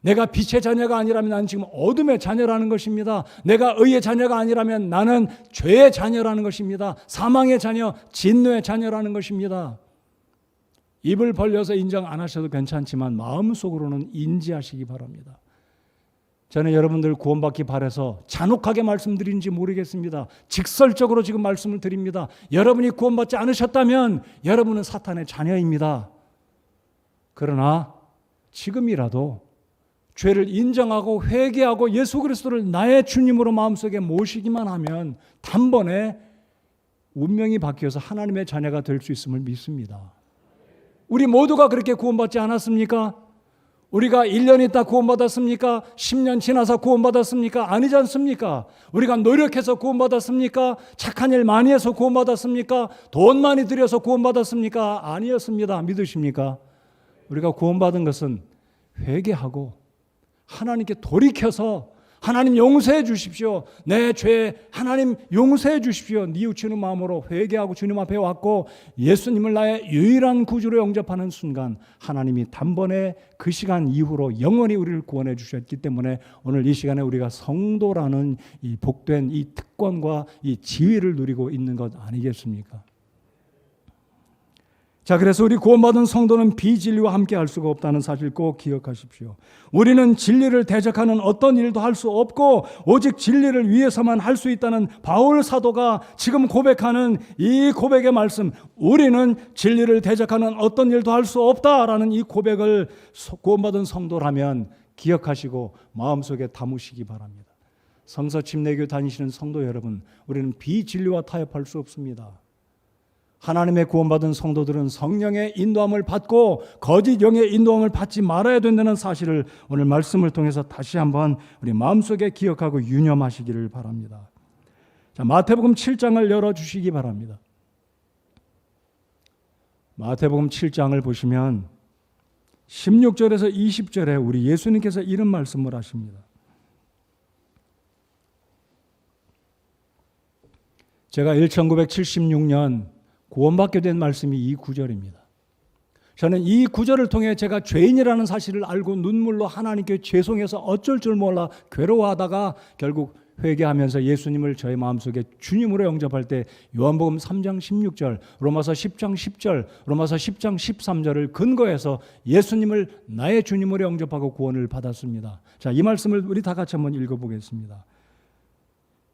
내가 빛의 자녀가 아니라면 나는 지금 어둠의 자녀라는 것입니다. 내가 의의 자녀가 아니라면 나는 죄의 자녀라는 것입니다. 사망의 자녀, 진노의 자녀라는 것입니다. 입을 벌려서 인정 안 하셔도 괜찮지만 마음속으로는 인지하시기 바랍니다. 저는 여러분들 구원받기 바라서 잔혹하게 말씀드리는지 모르겠습니다. 직설적으로 지금 말씀을 드립니다. 여러분이 구원받지 않으셨다면 여러분은 사탄의 자녀입니다. 그러나 지금이라도 죄를 인정하고 회개하고 예수 그리스도를 나의 주님으로 마음속에 모시기만 하면 단번에 운명이 바뀌어서 하나님의 자녀가 될 수 있음을 믿습니다. 우리 모두가 그렇게 구원받지 않았습니까? 우리가 1년 있다 구원받았습니까? 10년 지나서 구원받았습니까? 아니지 않습니까? 우리가 노력해서 구원받았습니까? 착한 일 많이 해서 구원받았습니까? 돈 많이 들여서 구원받았습니까? 아니었습니다. 믿으십니까? 우리가 구원받은 것은 회개하고 하나님께 돌이켜서 하나님 용서해 주십시오. 내 죄 하나님 용서해 주십시오. 뉘우치는 마음으로 회개하고 주님 앞에 왔고 예수님을 나의 유일한 구주로 영접하는 순간 하나님이 단번에 그 시간 이후로 영원히 우리를 구원해 주셨기 때문에 오늘 이 시간에 우리가 성도라는 이 복된 이 특권과 이 지위를 누리고 있는 것 아니겠습니까? 자, 그래서 우리 구원받은 성도는 비진리와 함께 할 수가 없다는 사실 꼭 기억하십시오. 우리는 진리를 대적하는 어떤 일도 할 수 없고 오직 진리를 위해서만 할 수 있다는 바울 사도가 지금 고백하는 이 고백의 말씀, 우리는 진리를 대적하는 어떤 일도 할 수 없다라는 이 고백을 구원받은 성도라면 기억하시고 마음속에 담으시기 바랍니다. 성서 침례교 다니시는 성도 여러분, 우리는 비진리와 타협할 수 없습니다. 하나님의 구원받은 성도들은 성령의 인도함을 받고 거짓 영의 인도함을 받지 말아야 된다는 사실을 오늘 말씀을 통해서 다시 한번 우리 마음속에 기억하고 유념하시기를 바랍니다. 자, 마태복음 7장을 열어주시기 바랍니다. 마태복음 7장을 보시면 16절에서 20절에 우리 예수님께서 이런 말씀을 하십니다. 제가 1976년 구원받게 된 말씀이 이 구절입니다. 저는 이 구절을 통해 제가 죄인이라는 사실을 알고 눈물로 하나님께 죄송해서 어쩔 줄 몰라 괴로워하다가 결국 회개하면서 예수님을 저의 마음속에 주님으로 영접할 때 요한복음 3장 16절, 로마서 10장 10절, 로마서 10장 13절을 근거해서 예수님을 나의 주님으로 영접하고 구원을 받았습니다. 자, 이 말씀을 우리 다 같이 한번 읽어보겠습니다.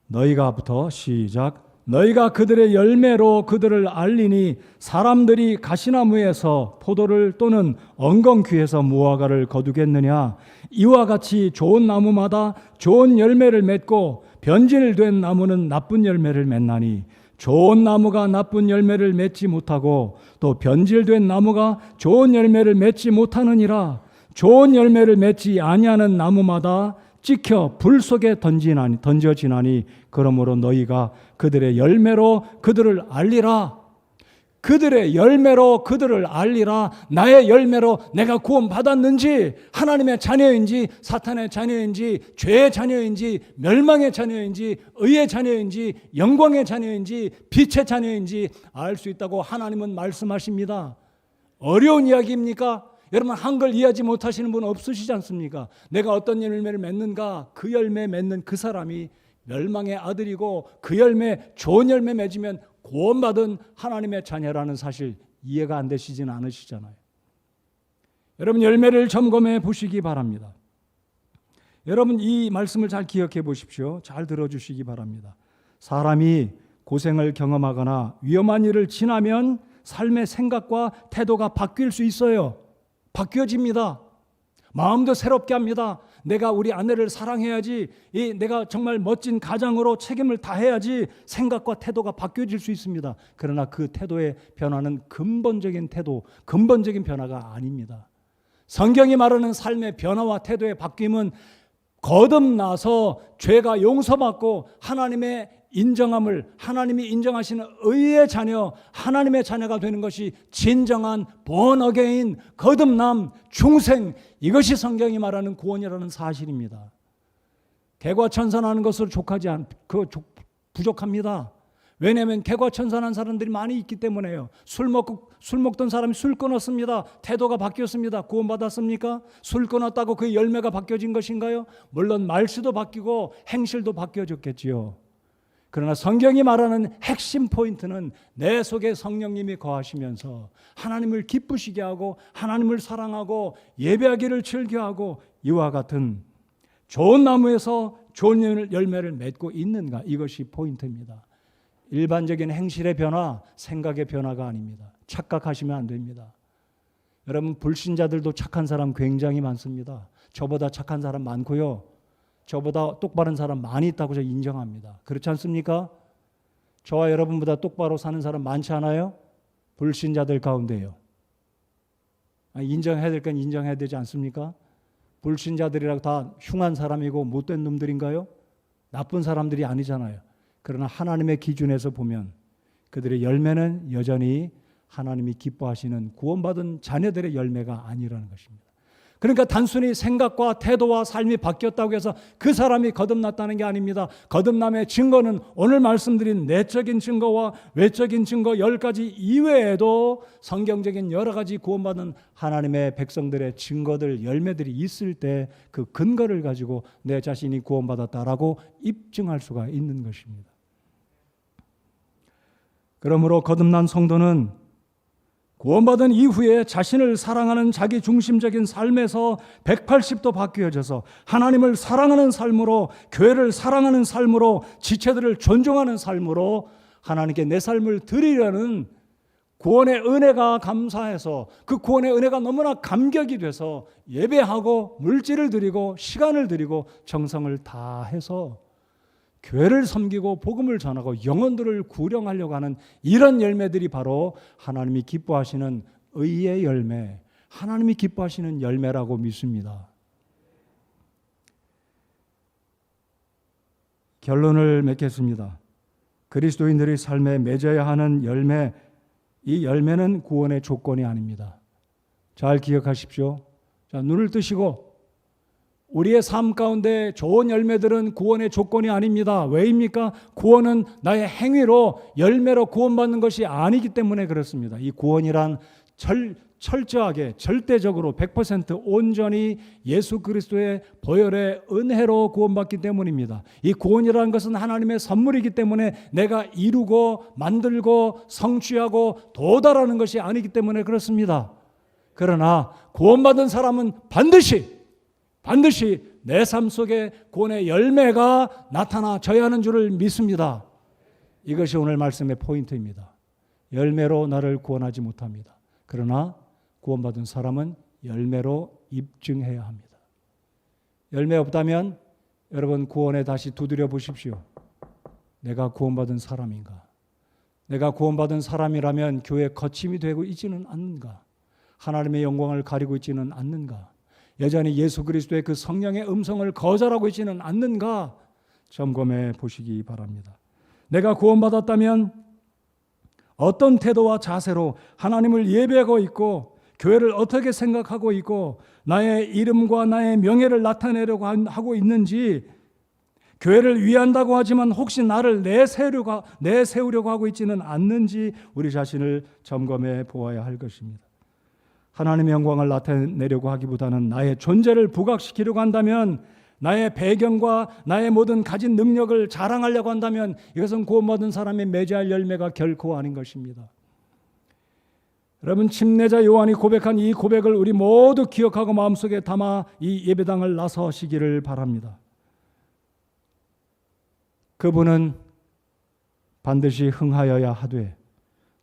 너희가부터 시작. 너희가 그들의 열매로 그들을 알리니 사람들이 가시나무에서 포도를 또는 엉겅퀴에서 무화과를 거두겠느냐. 이와 같이 좋은 나무마다 좋은 열매를 맺고 변질된 나무는 나쁜 열매를 맺나니 좋은 나무가 나쁜 열매를 맺지 못하고 또 변질된 나무가 좋은 열매를 맺지 못하느니라. 좋은 열매를 맺지 아니하는 나무마다 찍혀 불 속에 던져지나니 그러므로 너희가 그들의 열매로 그들을 알리라. 그들의 열매로 그들을 알리라. 나의 열매로 내가 구원받았는지, 하나님의 자녀인지 사탄의 자녀인지, 죄의 자녀인지 멸망의 자녀인지 의의 자녀인지 영광의 자녀인지 빛의 자녀인지 알 수 있다고 하나님은 말씀하십니다. 어려운 이야기입니까? 여러분, 한글 이해하지 못하시는 분 없으시지 않습니까? 내가 어떤 열매를 맺는가? 그 열매 맺는 그 사람이 멸망의 아들이고 그 열매, 좋은 열매 맺으면 구원받은 하나님의 자녀라는 사실 이해가 안 되시지는 않으시잖아요. 여러분 열매를 점검해 보시기 바랍니다. 여러분 이 말씀을 잘 기억해 보십시오. 잘 들어주시기 바랍니다. 사람이 고생을 경험하거나 위험한 일을 지나면 삶의 생각과 태도가 바뀔 수 있어요. 바뀌어집니다. 마음도 새롭게 합니다. 내가 우리 아내를 사랑해야지, 내가 정말 멋진 가장으로 책임을 다해야지 생각과 태도가 바뀌어질 수 있습니다. 그러나 그 태도의 변화는 근본적인 태도, 근본적인 변화가 아닙니다. 성경이 말하는 삶의 변화와 태도의 바뀜은 거듭나서 죄가 용서받고 하나님의 인정함을, 하나님이 인정하시는 의의 자녀, 하나님의 자녀가 되는 것이 진정한 born again, 거듭남, 중생, 이것이 성경이 말하는 구원이라는 사실입니다. 개과천선하는 것으로 부족합니다. 왜냐하면 개과천선한 사람들이 많이 있기 때문에요. 술 먹던 사람이 술 끊었습니다. 태도가 바뀌었습니다. 구원받았습니까? 술 끊었다고 그 열매가 바뀌어진 것인가요? 물론 말수도 바뀌고 행실도 바뀌어졌겠지요. 그러나 성경이 말하는 핵심 포인트는 내 속에 성령님이 거하시면서 하나님을 기쁘시게 하고 하나님을 사랑하고 예배하기를 즐겨하고 이와 같은 좋은 나무에서 좋은 열매를 맺고 있는가, 이것이 포인트입니다. 일반적인 행실의 변화, 생각의 변화가 아닙니다. 착각하시면 안 됩니다. 여러분 불신자들도 착한 사람 굉장히 많습니다. 저보다 착한 사람 많고요. 저보다 똑바른 사람 많이 있다고 저 인정합니다. 그렇지 않습니까? 저와 여러분보다 똑바로 사는 사람 많지 않아요? 불신자들 가운데요. 인정해야 될 건 인정해야 되지 않습니까? 불신자들이라고 다 흉한 사람이고 못된 놈들인가요? 나쁜 사람들이 아니잖아요. 그러나 하나님의 기준에서 보면 그들의 열매는 여전히 하나님이 기뻐하시는 구원받은 자녀들의 열매가 아니라는 것입니다. 그러니까 단순히 생각과 태도와 삶이 바뀌었다고 해서 그 사람이 거듭났다는 게 아닙니다. 거듭남의 증거는 오늘 말씀드린 내적인 증거와 외적인 증거 10가지 이외에도 성경적인 여러 가지 구원받은 하나님의 백성들의 증거들, 열매들이 있을 때 그 근거를 가지고 내 자신이 구원받았다라고 입증할 수가 있는 것입니다. 그러므로 거듭난 성도는 구원받은 이후에 자신을 사랑하는 자기 중심적인 삶에서 180도 바뀌어져서 하나님을 사랑하는 삶으로, 교회를 사랑하는 삶으로, 지체들을 존중하는 삶으로 하나님께 내 삶을 드리려는 구원의 은혜가 감사해서 그 구원의 은혜가 너무나 감격이 돼서 예배하고 물질을 드리고 시간을 드리고 정성을 다해서 교회를 섬기고 복음을 전하고 영혼들을 구령하려고 하는 이런 열매들이 바로 하나님이 기뻐하시는 의의 열매, 하나님이 기뻐하시는 열매라고 믿습니다. 결론을 맺겠습니다. 그리스도인들의 삶에 맺어야 하는 열매, 이 열매는 구원의 조건이 아닙니다. 잘 기억하십시오. 자, 눈을 뜨시고 우리의 삶 가운데 좋은 열매들은 구원의 조건이 아닙니다. 왜입니까? 구원은 나의 행위로 열매로 구원받는 것이 아니기 때문에 그렇습니다. 이 구원이란 철저하게 절대적으로 100% 온전히 예수 그리스도의 보혈의 은혜로 구원받기 때문입니다. 이 구원이라는 것은 하나님의 선물이기 때문에 내가 이루고 만들고 성취하고 도달하는 것이 아니기 때문에 그렇습니다. 그러나 구원받은 사람은 반드시 내 삶 속에 구원의 열매가 나타나져야 하는 줄을 믿습니다. 이것이 오늘 말씀의 포인트입니다. 열매로 나를 구원하지 못합니다. 그러나 구원받은 사람은 열매로 입증해야 합니다. 열매 없다면 여러분 구원에 다시 두드려 보십시오. 내가 구원받은 사람인가? 내가 구원받은 사람이라면 교회 거침이 되고 있지는 않는가? 하나님의 영광을 가리고 있지는 않는가? 여전히 예수 그리스도의 그 성령의 음성을 거절하고 있지는 않는가? 점검해 보시기 바랍니다. 내가 구원받았다면 어떤 태도와 자세로 하나님을 예배하고 있고 교회를 어떻게 생각하고 있고 나의 이름과 나의 명예를 나타내려고 하고 있는지, 교회를 위한다고 하지만 혹시 나를 내세우려고 하고 있지는 않는지 우리 자신을 점검해 보아야 할 것입니다. 하나님의 영광을 나타내려고 하기보다는 나의 존재를 부각시키려고 한다면 나의 배경과 나의 모든 가진 능력을 자랑하려고 한다면 이것은 구원받은 사람이 맺어야 할 열매가 결코 아닌 것입니다. 여러분, 침례자 요한이 고백한 이 고백을 우리 모두 기억하고 마음속에 담아 이 예배당을 나서시기를 바랍니다. 그분은 반드시 흥하여야 하되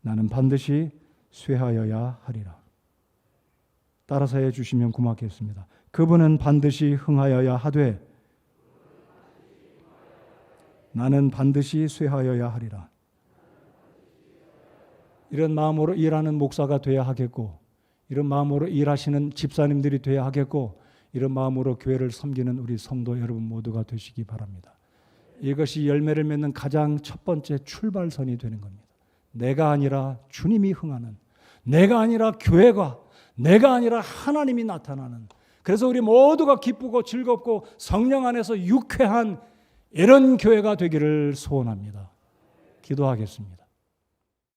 나는 반드시 쇠하여야 하리라. 따라서 해주시면 고맙겠습니다. 그분은 반드시 흥하여야 하되 나는 반드시 쇠하여야 하리라. 이런 마음으로 일하는 목사가 돼야 하겠고, 이런 마음으로 일하시는 집사님들이 돼야 하겠고, 이런 마음으로 교회를 섬기는 우리 성도 여러분 모두가 되시기 바랍니다. 이것이 열매를 맺는 가장 첫 번째 출발선이 되는 겁니다. 내가 아니라 주님이 흥하는, 내가 아니라 교회가, 내가 아니라 하나님이 나타나는, 그래서 우리 모두가 기쁘고 즐겁고 성령 안에서 유쾌한 이런 교회가 되기를 소원합니다. 기도하겠습니다.